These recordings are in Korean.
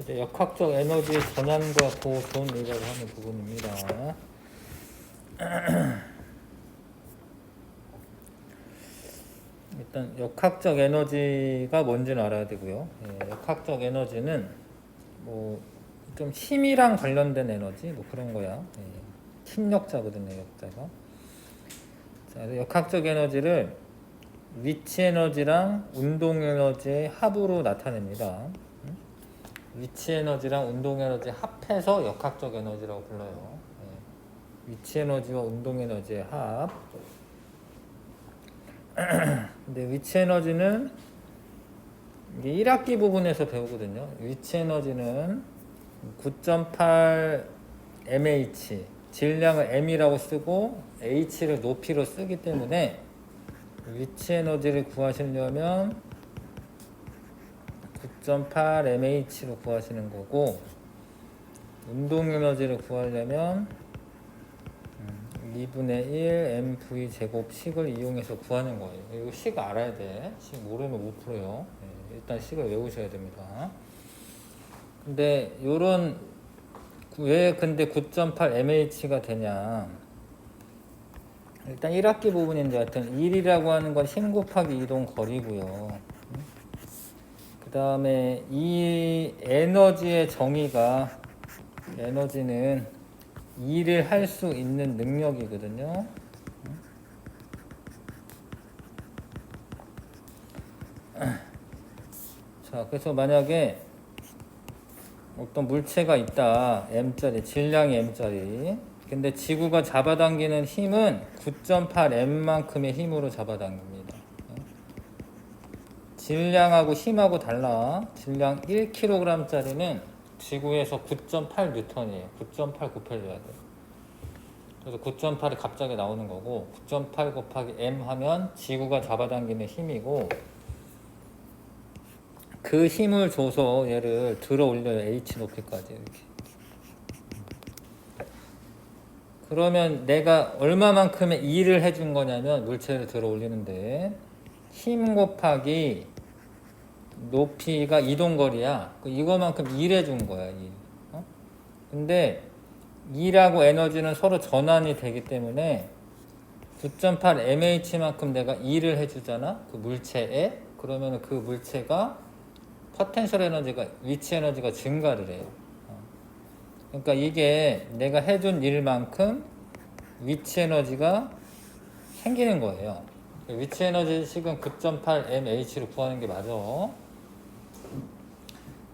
이제 역학적 에너지 전환과 보존이라고 하는 부분입니다. 일단 역학적 에너지가 뭔지는 알아야 되고요. 역학적 에너지는 뭐 좀 힘이랑 관련된 에너지 뭐 그런 거야. 힘력자거든요, 역자가. 자, 역학적 에너지를 위치 에너지랑 운동 에너지의 합으로 나타냅니다. 위치 에너지랑 운동 에너지 합해서 역학적 에너지라고 불러요. 위치 에너지와 운동 에너지의 합. 근데 위치 에너지는 이게 1학기 부분에서 배우거든요. 위치 에너지는 9.8 mH, 질량을 m이라고 쓰고 h를 높이로 쓰기 때문에 위치 에너지를 구하시려면 9.8 mH로 구하시는 거고, 운동 에너지를 구하려면 2분의 1 mv 제곱 식을 이용해서 구하는 거예요. 이거 식 알아야 돼. 식 모르면 못 풀어요. 일단 식을 외우셔야 됩니다. 근데 왜 근데 9.8 mH가 되냐? 일단 1학기 부분인데 하여튼 1이라고 하는 건 힘 곱하기 이동 거리고요. 그 다음에 이 에너지의 정의가, 에너지는 일을 할 수 있는 능력이거든요. 자, 그래서 만약에 어떤 물체가 있다, m짜리, 질량이 m짜리. 근데 지구가 잡아당기는 힘은 9.8 m만큼의 힘으로 잡아당깁니다. 질량하고 힘하고 달라. 질량 1kg짜리는 지구에서 9.8N이에요. 9.8 곱해줘야 돼. 그래서 9.8이 갑자기 나오는 거고, 9.8 곱하기 m 하면 지구가 잡아당기는 힘이고, 그 힘을 줘서 얘를 들어 올려요. h 높이까지 이렇게. 그러면 내가 얼마만큼의 일을 해준 거냐면, 물체를 들어 올리는데 힘 곱하기 높이가 이동거리야. 이거만큼 일해준 거야. 일. 근데 일하고 에너지는 서로 전환이 되기 때문에 9.8 mH만큼 내가 일을 해주잖아. 그 물체에. 그러면 그 물체가 포텐셜 에너지가, 위치 에너지가 증가를 해요. 그러니까 이게 내가 해준 일만큼 위치 에너지가 생기는 거예요. 위치 에너지 식은 9.8 mH로 구하는 게 맞아.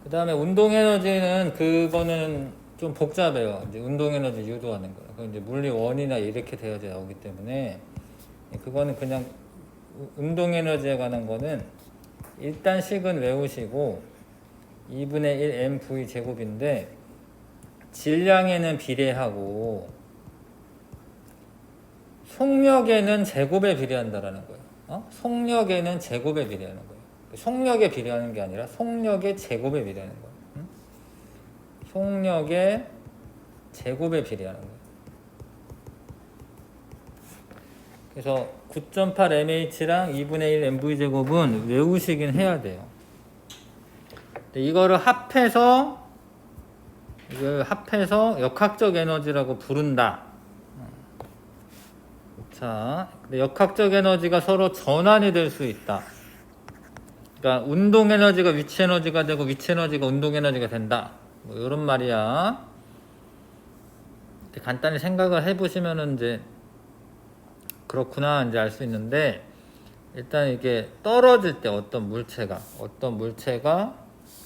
그 다음에 운동 에너지는 그거는 좀 복잡해요. 이제 운동 에너지 유도하는 거예요. 그 이제 물리 원이나 이렇게 되어져 나오기 때문에 그거는 그냥 운동 에너지에 관한 거는 일단 식은 외우시고 2분의 1 mv 제곱인데 질량에는 비례하고 속력에는 제곱에 비례한다라는 거예요. 속력에는 제곱에 비례하는 거예요. 속력에 비례하는 게 아니라 속력의 제곱에 비례하는 거예요. 속력의 제곱에 비례하는 거예요. 그래서 9.8 mH랑 2분의 1 mv 제곱은 외우시긴 해야 돼요. 근데 이거를 합해서 역학적 에너지라고 부른다. 자, 근데 역학적 에너지가 서로 전환이 될 수 있다. 그러니까 운동 에너지가 위치 에너지가 되고 위치 에너지가 운동 에너지가 된다. 뭐 이런 말이야. 간단히 생각을 해보시면은 이제 그렇구나 이제 알 수 있는데, 일단 이게 떨어질 때 어떤 물체가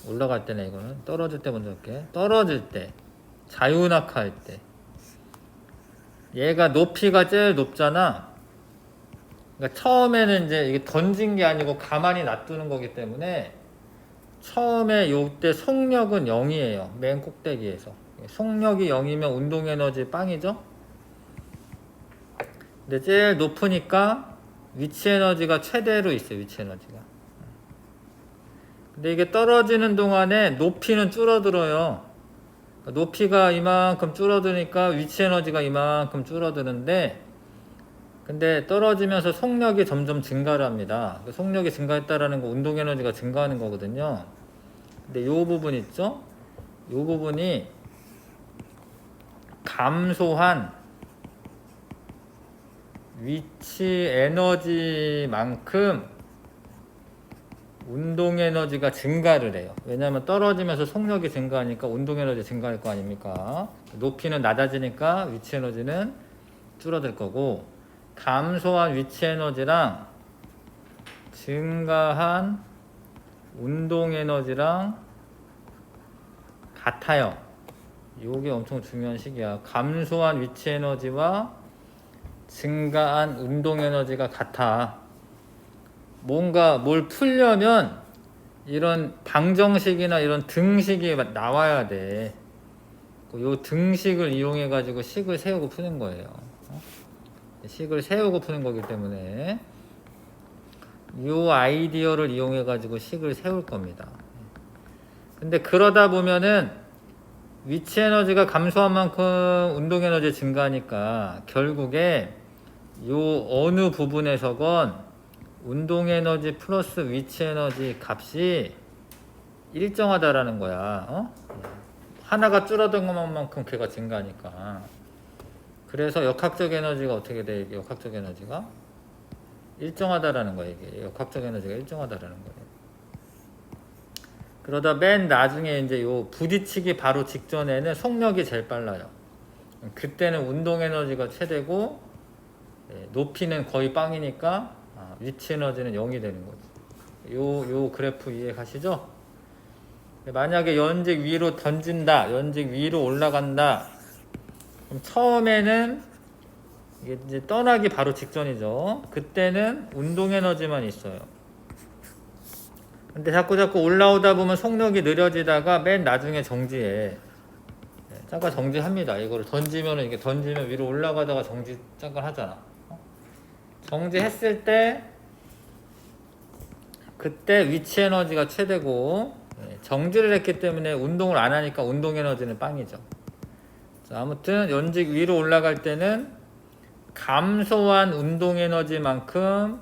올라갈 때는, 이거는 떨어질 때 먼저 할게. 떨어질 때, 자유낙하할 때, 얘가 높이가 제일 높잖아. 그러니까 처음에는 이제 이게 던진 게 아니고 가만히 놔두는 거기 때문에 처음에 요때 속력은 0이에요. 맨 꼭대기에서. 속력이 0이면 운동 에너지 빵이죠. 근데 제일 높으니까 위치 에너지가 최대로 있어요. 위치 에너지가. 근데 이게 떨어지는 동안에 높이는 줄어들어요. 높이가 이만큼 줄어드니까 위치 에너지가 이만큼 줄어드는데, 근데 떨어지면서 속력이 점점 증가를 합니다. 속력이 증가했다라는 거 운동 에너지가 증가하는 거거든요. 근데 이 부분 있죠? 이 부분이 감소한 위치 에너지만큼 운동 에너지가 증가를 해요. 왜냐하면 떨어지면서 속력이 증가하니까 운동 에너지 증가할 거 아닙니까? 높이는 낮아지니까 위치 에너지는 줄어들 거고, 감소한 위치 에너지랑 증가한 운동 에너지랑 같아요. 이게 엄청 중요한 식이야. 감소한 위치 에너지와 증가한 운동 에너지가 같아. 뭔가 뭘 풀려면 이런 방정식이나 이런 등식이 나와야 돼. 이 등식을 이용해 가지고 식을 세우고 푸는 거예요. 식을 세우고 푸는 거기 때문에 이 아이디어를 이용해 가지고 식을 세울 겁니다. 근데 그러다 보면은 위치 에너지가 감소한 만큼 운동 에너지 증가하니까 결국에 요 어느 부분에서건 운동 에너지 플러스 위치 에너지 값이 일정하다라는 거야. 하나가 줄어든 것만큼 걔가 증가하니까. 그래서 역학적 에너지가 어떻게 돼? 역학적 에너지가 일정하다라는 거야. 이게 역학적 에너지가 일정하다라는 거예요. 그러다 맨 나중에 이제 요 부딪히기 바로 직전에는 속력이 제일 빨라요. 그때는 운동 에너지가 최대고 높이는 거의 빵이니까 위치 에너지는 0이 되는 거죠. 요 그래프 이해가시죠? 만약에 연직 위로 던진다, 연직 위로 올라간다. 그럼 처음에는 이게 이제 떠나기 바로 직전이죠. 그때는 운동 에너지만 있어요. 근데 자꾸 올라오다 보면 속력이 느려지다가 맨 나중에 정지해. 잠깐 정지합니다. 이거를 던지면은 이게 던지면 위로 올라가다가 정지 잠깐 하잖아. 정지했을 때 그때 위치 에너지가 최대고, 정지를 했기 때문에 운동을 안 하니까 운동 에너지는 빵이죠. 자, 아무튼 연직 위로 올라갈 때는 감소한 운동 에너지만큼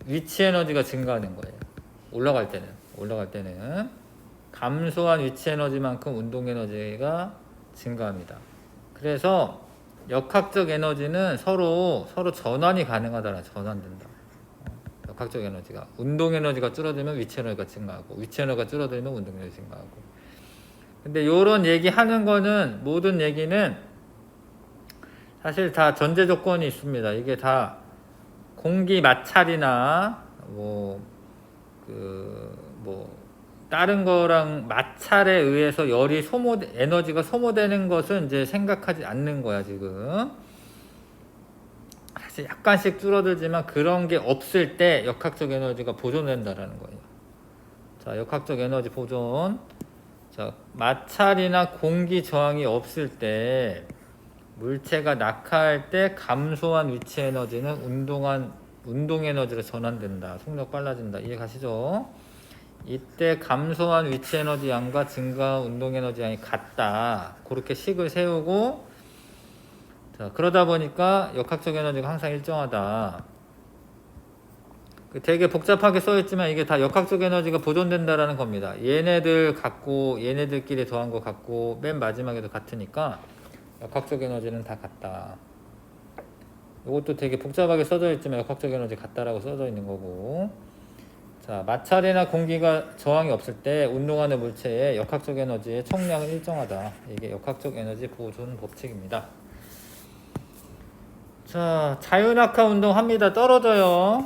위치 에너지가 증가하는 거예요. 올라갈 때는 감소한 위치 에너지만큼 운동 에너지가 증가합니다. 그래서 역학적 에너지는 서로 전환이 가능하다라 전환된다. 역학적 에너지가 운동 에너지가 줄어들면 위치 에너지가 증가하고, 위치 에너지가 줄어들면 운동 에너지가 증가하고. 근데 요런 얘기 하는 거는, 모든 얘기는 사실 다 전제 조건이 있습니다. 이게 다 공기 마찰이나 다른 거랑 마찰에 의해서 에너지가 소모되는 것은 이제 생각하지 않는 거야, 지금. 사실 약간씩 줄어들지만 그런 게 없을 때 역학적 에너지가 보존된다라는 거예요. 자, 역학적 에너지 보존. 자, 마찰이나 공기 저항이 없을 때, 물체가 낙하할 때 감소한 위치 에너지는 운동 에너지로 전환된다. 속력 빨라진다. 이해가시죠? 이때 감소한 위치 에너지 양과 증가한 운동 에너지 양이 같다. 그렇게 식을 세우고, 자, 그러다 보니까 역학적 에너지가 항상 일정하다. 되게 복잡하게 써있지만 이게 다 역학적 에너지가 보존된다라는 겁니다. 얘네들끼리 더한 거 같고, 맨 마지막에도 같으니까 역학적 에너지는 다 같다. 이것도 되게 복잡하게 써져 있지만 역학적 에너지 같다라고 써져 있는 거고. 자, 마찰이나 공기가 저항이 없을 때 운동하는 물체의 역학적 에너지의 총량은 일정하다. 이게 역학적 에너지 보존 법칙입니다. 자, 자유낙하 운동합니다. 떨어져요.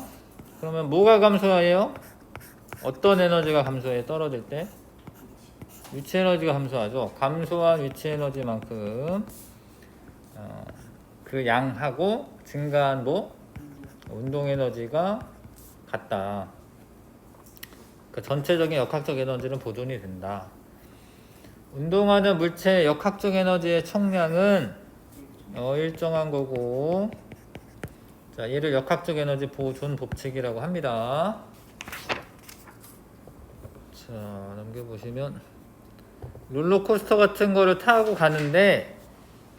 그러면 뭐가 감소해요? 어떤 에너지가 감소해? 떨어질 때? 위치 에너지가 감소하죠. 감소한 위치 에너지만큼 그 양하고 증가한 운동 에너지가 같다. 그 전체적인 역학적 에너지는 보존이 된다. 운동하는 물체의 역학적 에너지의 총량은 일정한 거고, 자, 얘를 역학적 에너지 보존 법칙이라고 합니다. 자, 넘겨보시면 롤러코스터 같은 거를 타고 가는데,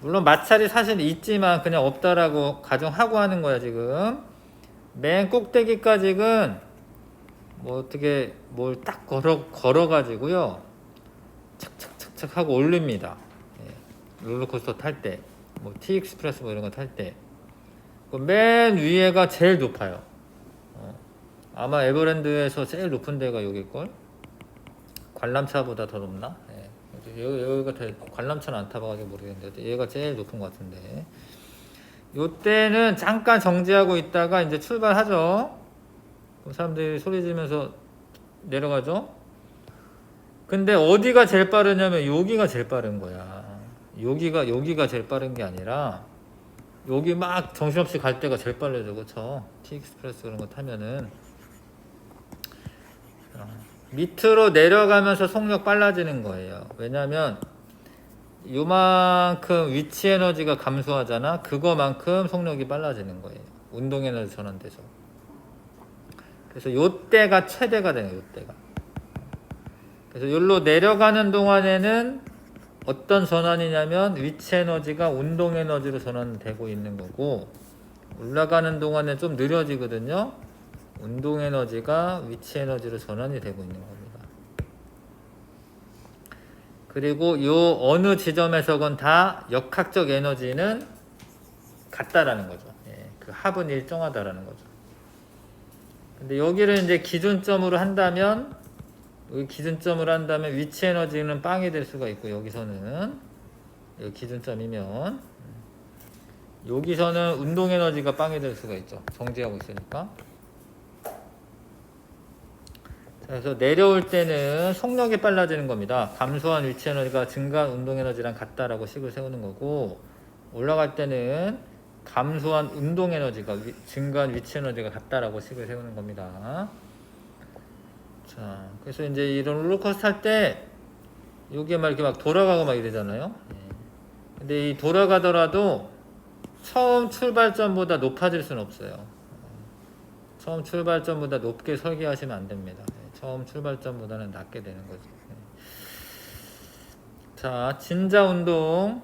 물론 마찰이 사실 있지만 그냥 없다라고 가정하고 하는 거야. 지금 맨 꼭대기까지는 어떻게 뭘 딱 걸어가지고요, 착착착 착착 하고 올립니다. 롤러코스터 탈 때, 뭐 T-익스프레스 뭐 이런 거 탈 때, 맨 위에가 제일 높아요. 아마 에버랜드에서 제일 높은 데가 여기일걸? 관람차보다 더 높나? 여기가 관람차는 안 타봐가지고 모르겠는데 얘가 제일 높은 것 같은데, 요때는 잠깐 정지하고 있다가 이제 출발하죠. 그럼 사람들이 소리 지르면서 내려가죠. 근데 어디가 제일 빠르냐면 여기가 제일 빠른 거야. 여기가 제일 빠른 게 아니라 여기 막 정신없이 갈 때가 제일 빠르죠. 그쵸? T-익스프레스 그런 거 타면은 밑으로 내려가면서 속력 빨라지는 거예요. 왜냐면 요만큼 위치 에너지가 감소하잖아. 그거만큼 속력이 빨라지는 거예요. 운동 에너지 전환돼서. 그래서 요때가 최대가 되는 거예요. 요때가. 그래서 여기로 내려가는 동안에는 어떤 전환이냐면 위치 에너지가 운동 에너지로 전환되고 있는 거고, 올라가는 동안에 좀 느려지거든요. 운동 에너지가 위치 에너지로 전환이 되고 있는 겁니다. 그리고 요 어느 지점에서건 다 역학적 에너지는 같다라는 거죠. 그 합은 일정하다라는 거죠. 근데 여기를 이제 기준점으로 한다면, 여기 기준점으로 한다면 위치 에너지는 빵이 될 수가 있고, 여기서는 여기 기준점이면 여기서는 운동 에너지가 빵이 될 수가 있죠. 정지하고 있으니까. 그래서 내려올 때는 속력이 빨라지는 겁니다. 감소한 위치 에너지가 증가한 운동 에너지랑 같다라고 식을 세우는 거고, 올라갈 때는 감소한 운동 에너지가 증가한 위치 에너지가 같다라고 식을 세우는 겁니다. 자, 그래서 이제 이런 롤러코스터 탈 때 여기에 막 이렇게 막 돌아가고 막 이러잖아요. 근데 이 돌아가더라도 처음 출발점보다 높아질 수는 없어요. 처음 출발점보다 높게 설계하시면 안 됩니다. 처음 출발점보다는 낮게 되는 거죠. 자, 진자 운동.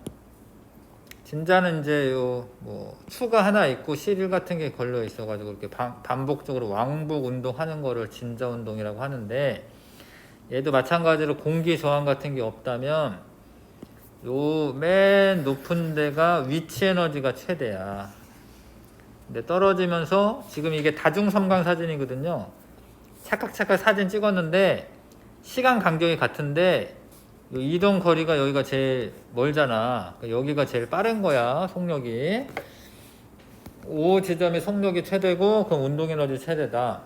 진자는 이제 요 뭐 추가 하나 있고 실일 같은 게 걸려 있어가지고 이렇게 반복적으로 왕복 운동하는 거를 진자 운동이라고 하는데, 얘도 마찬가지로 공기 저항 같은 게 없다면 요 맨 높은 데가 위치 에너지가 최대야. 근데 떨어지면서 지금 이게 다중섬광 사진이거든요. 찰칵찰칵 사진 찍었는데 시간 간격이 같은데 이동 거리가 여기가 제일 멀잖아. 여기가 제일 빠른 거야, 속력이. O 지점이 속력이 최대고, 그럼 운동 에너지 최대다.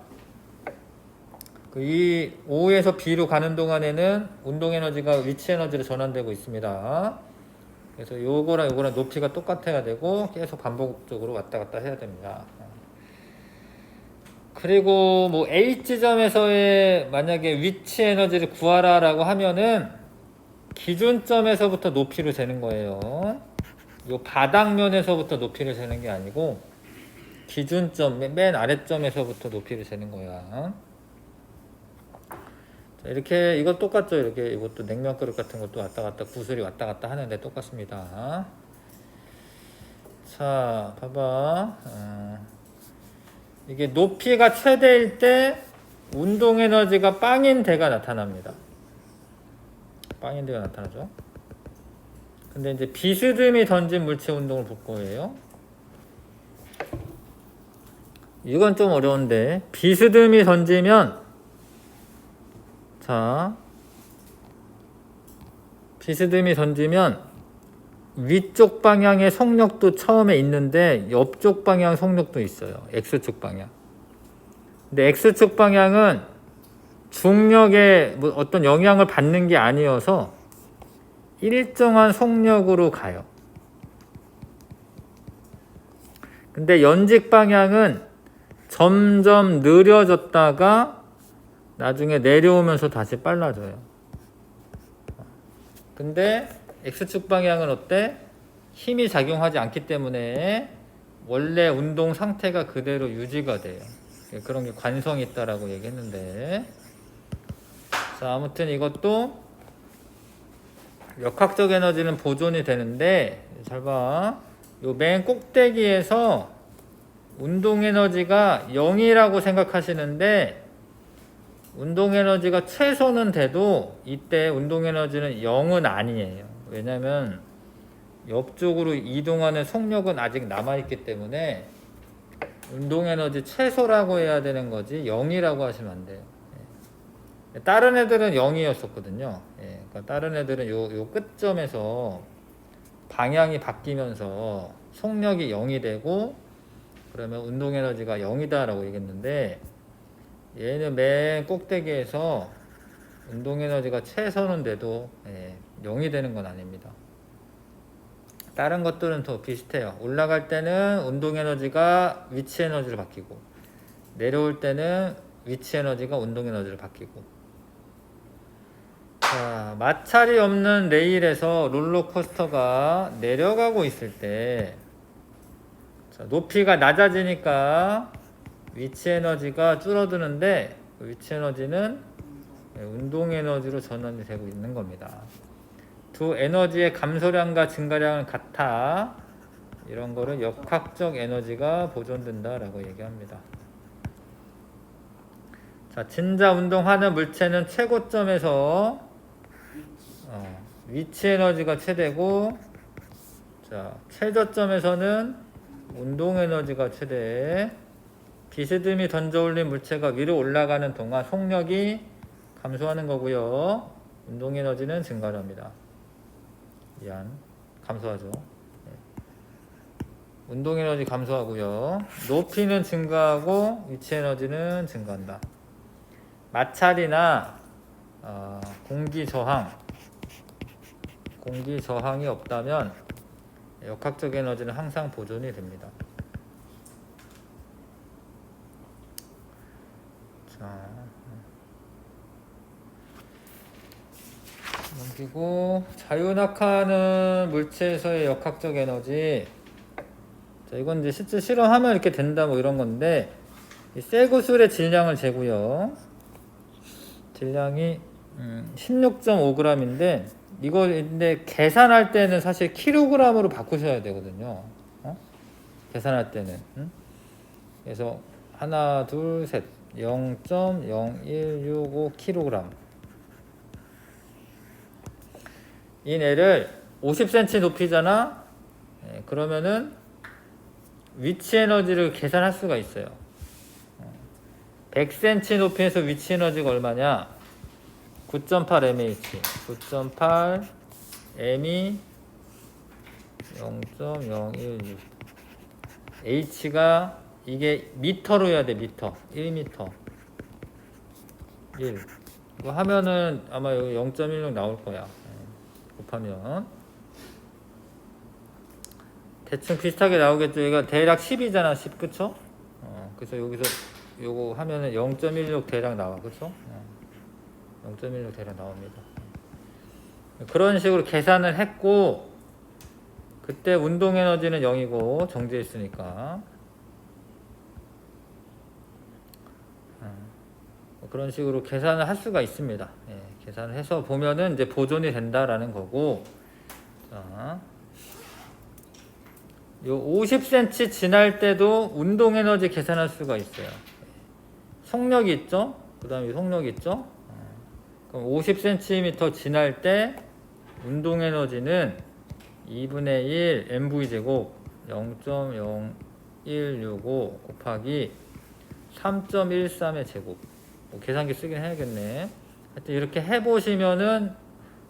이 O에서 B로 가는 동안에는 운동 에너지가 위치 에너지로 전환되고 있습니다. 그래서 요거랑 높이가 똑같아야 되고 계속 반복적으로 왔다 갔다 해야 됩니다. 그리고 뭐 A 지점에서의 만약에 위치 에너지를 구하라라고 하면은 기준점에서부터 높이를 재는 거예요. 요 바닥면에서부터 높이를 재는 게 아니고 기준점 맨 아래점에서부터 높이를 재는 거야. 자, 이렇게 이거 똑같죠. 이렇게 이것도 냉면 그릇 같은 것도 왔다 갔다 구슬이 왔다 갔다 하는데 똑같습니다. 자, 봐봐. 이게 높이가 최대일 때 운동 에너지가 빵인 데가 나타납니다. 빵인 데가 나타나죠. 근데 이제 비스듬히 던진 물체 운동을 볼 거예요. 이건 좀 어려운데, 비스듬히 던지면, 자, 비스듬히 던지면 위쪽 방향의 속력도 처음에 있는데 옆쪽 방향 속력도 있어요. X축 방향. 근데 X축 방향은 중력에 뭐 어떤 영향을 받는 게 아니어서 일정한 속력으로 가요. 근데 연직 방향은 점점 느려졌다가 나중에 내려오면서 다시 빨라져요. 근데 X축 방향은 어때? 힘이 작용하지 않기 때문에 원래 운동 상태가 그대로 유지가 돼요. 그런 게 관성이 있다라고 얘기했는데, 자, 아무튼 이것도 역학적 에너지는 보존이 되는데, 잘 봐. 요 맨 꼭대기에서 운동 에너지가 0이라고 생각하시는데 운동 에너지가 최소는 돼도 이때 운동 에너지는 0은 아니에요. 왜냐면 옆쪽으로 이동하는 속력은 아직 남아있기 때문에 운동 에너지 최소라고 해야 되는 거지 0이라고 하시면 안 돼요. 예. 다른 애들은 0이었었거든요. 예. 그러니까 다른 애들은 요 끝점에서 방향이 바뀌면서 속력이 0이 되고 그러면 운동 에너지가 0이다 라고 얘기했는데 얘는 맨 꼭대기에서 운동 에너지가 최소는 돼도 0이 되는 건 아닙니다. 다른 것들은 더 비슷해요. 올라갈 때는 운동 에너지가 위치 에너지로 바뀌고 내려올 때는 위치 에너지가 운동 에너지로 바뀌고. 자, 마찰이 없는 레일에서 롤러코스터가 내려가고 있을 때 자, 높이가 낮아지니까 위치 에너지가 줄어드는데 그 위치 에너지는 운동 에너지로 전환이 되고 있는 겁니다. 두 에너지의 감소량과 증가량은 같아. 이런 거를 역학적 에너지가 보존된다라고 얘기합니다. 자, 진자 운동하는 물체는 최고점에서 위치 에너지가 최대고, 자, 최저점에서는 운동 에너지가 최대. 비스듬히 던져 올린 물체가 위로 올라가는 동안 속력이 감소하는 거고요. 운동 에너지는 증가합니다. 감소하죠. 네. 운동 에너지 감소하고요. 높이는 증가하고 위치 에너지는 증가한다. 마찰이나 공기 저항이 없다면 역학적 에너지는 항상 보존이 됩니다. 자, 넘기고 자유낙하하는 물체에서의 역학적 에너지. 자, 이건 이제 실제 실험하면 이렇게 된다 뭐 이런 건데 이 쇠구슬의 질량을 재고요. 질량이 16.5g인데 이거 근데 계산할 때는 사실 킬로그램으로 바꾸셔야 되거든요. 계산할 때는. 그래서 하나, 둘, 셋 0.0165kg. 이 애를 50cm 높이잖아. 그러면은 위치 에너지를 계산할 수가 있어요. 100cm 높이에서 위치 에너지가 얼마냐? 9.8 mH. 9.8 m이 0.016. h가 이게 미터로 해야 돼. 미터. 1미터. 1. 이거 하면은 아마 여기 0.16 나올 거야. 곱하면 대충 비슷하게 나오겠죠. 얘가 대략 10이잖아. 10 그쵸? 그래서 여기서 요거 하면은 0.16 대략 나와. 그쵸? 0.16 대략 나옵니다. 그런 식으로 계산을 했고 그때 운동 에너지는 0이고 정지해 있으니까 그런 식으로 계산을 할 수가 있습니다. 계산을 해서 보면은 이제 보존이 된다라는 거고. 자, 요 50cm 지날 때도 운동 에너지 계산할 수가 있어요. 속력이 있죠? 그 다음에 속력이 있죠? 그럼 50cm 지날 때 운동 에너지는 2분의 1 mv제곱 0.0165 곱하기 3.13의 제곱. 뭐 계산기 쓰긴 해야겠네. 하여튼 이렇게 해보시면은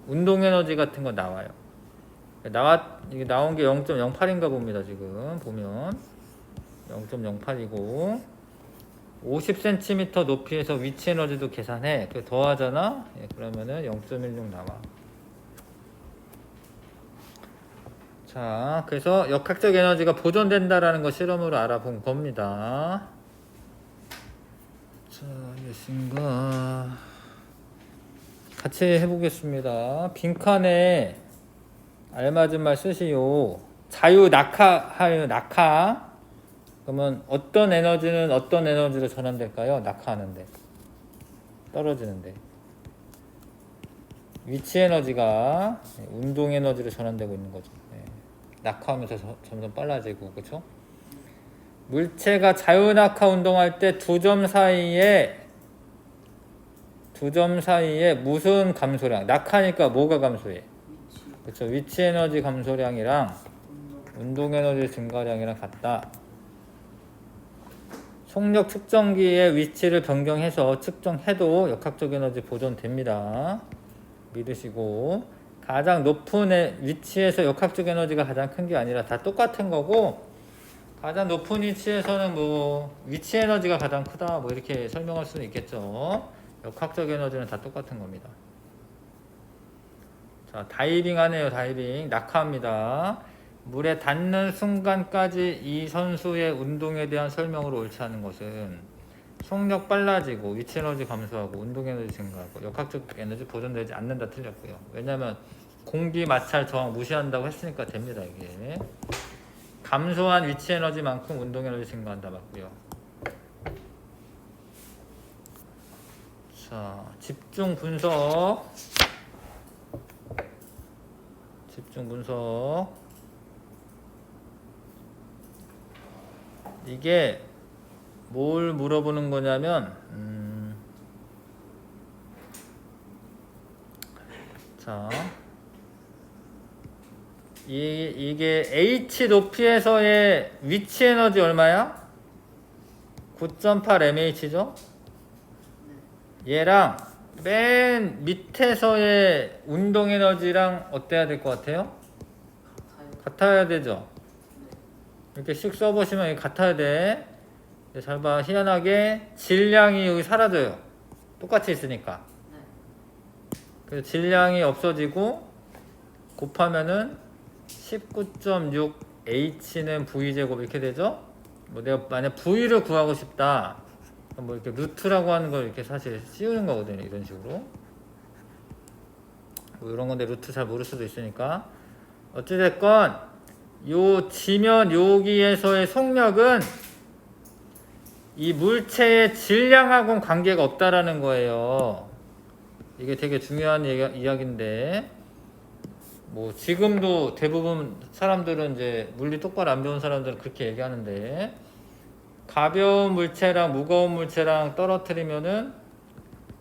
운동 에너지 같은 거 나와요. 이게 나온 게 0.08인가 봅니다. 지금 보면 0.08이고 50cm 높이에서 위치 에너지도 계산해. 그 더하잖아. 그러면은 0.16 나와. 자, 그래서 역학적 에너지가 보존된다라는 거 실험으로 알아본 겁니다. 자, 몇인가 같이 해보겠습니다. 빈칸에 알맞은 말 쓰시오. 자유 낙하하여 낙하. 그러면 어떤 에너지는 어떤 에너지로 전환될까요? 낙하하는데 떨어지는데 위치 에너지가 운동 에너지로 전환되고 있는 거죠. 낙하하면서 점점 빨라지고. 그렇죠? 물체가 자유낙하 운동할 때 두 점 사이에 두 점 사이에 무슨 감소량? 낙하니까 뭐가 감소해? 그렇죠. 위치 에너지 감소량이랑 운동 에너지 증가량이랑 같다. 속력 측정기의 위치를 변경해서 측정해도 역학적 에너지 보존됩니다. 믿으시고, 가장 높은 위치에서 역학적 에너지가 가장 큰 게 아니라 다 똑같은 거고, 가장 높은 위치에서는 뭐 위치 에너지가 가장 크다 뭐 이렇게 설명할 수는 있겠죠. 역학적 에너지는 다 똑같은 겁니다. 자, 다이빙 하네요. 다이빙. 낙하합니다. 물에 닿는 순간까지 이 선수의 운동에 대한 설명으로 옳지 않은 것은 속력 빨라지고 위치 에너지 감소하고 운동 에너지 증가하고 역학적 에너지 보존되지 않는다 틀렸고요. 왜냐하면 공기 마찰 저항 무시한다고 했으니까 됩니다. 이게 감소한 위치 에너지만큼 운동 에너지 증가한다 맞고요. 자, 집중 분석. 이게 뭘 물어보는 거냐면 자, 이게 H 높이에서의 위치 에너지 얼마야? 9.8 mH죠? 얘랑 맨 밑에서의 운동 에너지랑 어때야 될 것 같아요? 같아야 되죠? 이렇게 씩 써보시면 같아야 돼. 잘 봐. 희한하게 질량이 여기 사라져요. 똑같이 있으니까. 그래서 질량이 없어지고 곱하면은 19.6 H는 V제곱 이렇게 되죠? 뭐 내가 만약 V를 구하고 싶다. 뭐 이렇게 루트라고 하는 걸 이렇게 사실 씌우는 거거든요. 이런 식으로. 뭐 이런 건데 루트 잘 모를 수도 있으니까. 어찌됐건 요 지면 여기에서의 속력은 이 물체의 질량하고는 관계가 없다라는 거예요. 이게 되게 중요한 이야기인데 뭐 지금도 대부분 사람들은 이제 물리 똑바로 안 배운 사람들은 그렇게 얘기하는데 가벼운 물체랑 무거운 물체랑 떨어뜨리면은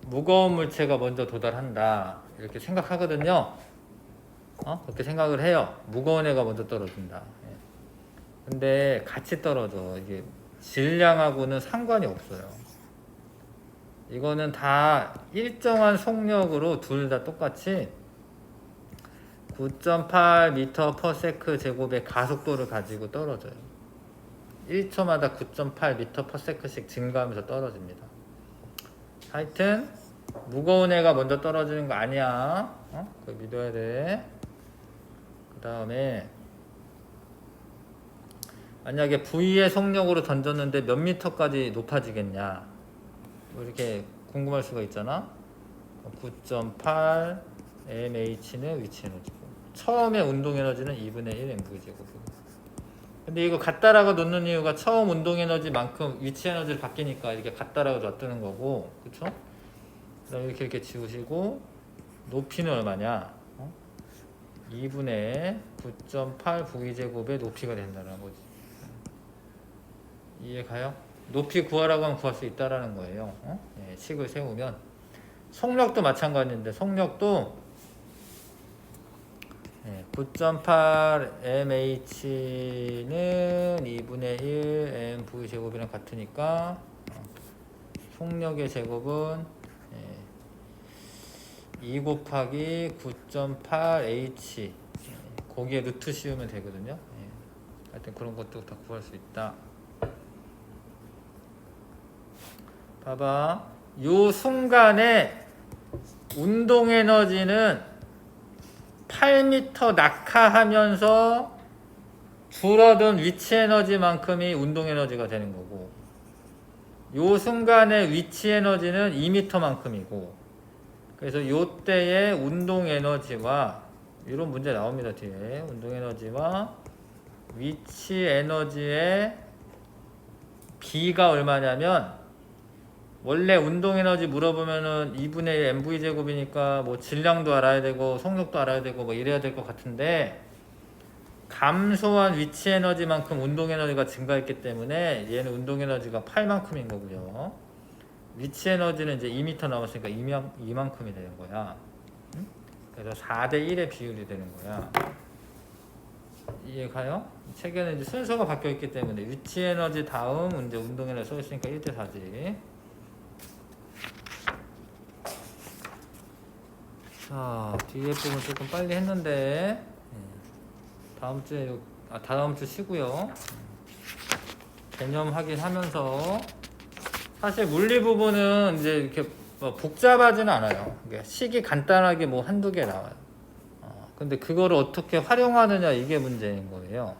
무거운 물체가 먼저 도달한다 이렇게 생각하거든요. 그렇게 생각을 해요. 무거운 애가 먼저 떨어진다. 근데 같이 떨어져. 이게 질량하고는 상관이 없어요. 이거는 다 일정한 속력으로 둘 다 똑같이 9.8m/s 제곱의 가속도를 가지고 떨어져요. 1초마다 9.8m/s씩 증가하면서 떨어집니다. 하여튼 무거운 애가 먼저 떨어지는 거 아니야. 그거 믿어야 돼. 그 다음에 만약에 V의 속력으로 던졌는데 몇 미터까지 높아지겠냐 뭐 이렇게 궁금할 수가 있잖아. 9.8 mH는 위치 에너지고 처음에 운동 에너지는 2분의 1 mv제곱이고 근데 이거 같다라고 놓는 이유가 처음 운동 에너지만큼 위치 에너지를 바뀌니까 이렇게 같다라고 놔두는 거고 그쵸? 그 다음에 이렇게 지우시고 높이는 얼마냐 2분의 9.8 v제곱의 높이가 된다는 거지. 이해 가요? 높이 구하라고 하면 구할 수 있다라는 거예요. 네, 식을 세우면 속력도 마찬가지인데 속력도 9.8 mH는 2분의 1 mv 제곱이랑 같으니까 속력의 제곱은 2 곱하기 9.8 h 거기에 루트 씌우면 되거든요. 하여튼 그런 것도 다 구할 수 있다. 봐봐. 요 순간에 운동 에너지는 8m 낙하하면서 줄어든 위치 에너지만큼이 운동 에너지가 되는 거고 요 순간의 위치 에너지는 2m만큼이고 그래서 요 때의 운동 에너지와 이런 문제 나옵니다. 뒤에 운동 에너지와 위치 에너지의 비가 얼마냐면 원래 운동 에너지 물어보면은 2분의 1 mv 제곱이니까 뭐 질량도 알아야 되고 속력도 알아야 되고 뭐 이래야 될 것 같은데 감소한 위치 에너지만큼 운동 에너지가 증가했기 때문에 얘는 운동 에너지가 8만큼인 거고요. 위치 에너지는 이제 2m 남았으니까 이만큼이 되는 거야. 응? 그래서 4대 1의 비율이 되는 거야. 이해가요? 책에는 이제 순서가 바뀌어 있기 때문에 위치 에너지 다음 이제 운동 에너지 써 있으니까 1대 4지. 자, 뒤에 부분 조금 빨리 했는데 다음 주 쉬고요. 개념 확인하면서 사실 물리 부분은 이제 이렇게 뭐 복잡하지는 않아요. 식이 간단하게 뭐 한두 개 나와요. 근데 그거를 어떻게 활용하느냐 이게 문제인 거예요.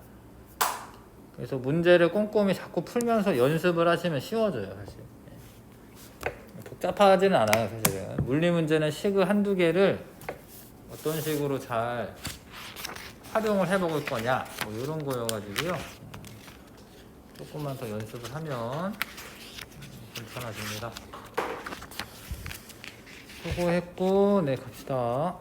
그래서 문제를 꼼꼼히 자꾸 풀면서 연습을 하시면 쉬워져요, 사실. 복잡하지는 않아요, 사실은. 물리 문제는 식을 한두 개를 어떤 식으로 잘 활용을 해먹을 거냐, 뭐 이런 거여가지고요. 조금만 더 연습을 하면 괜찮아집니다. 수고했고, 네, 갑시다.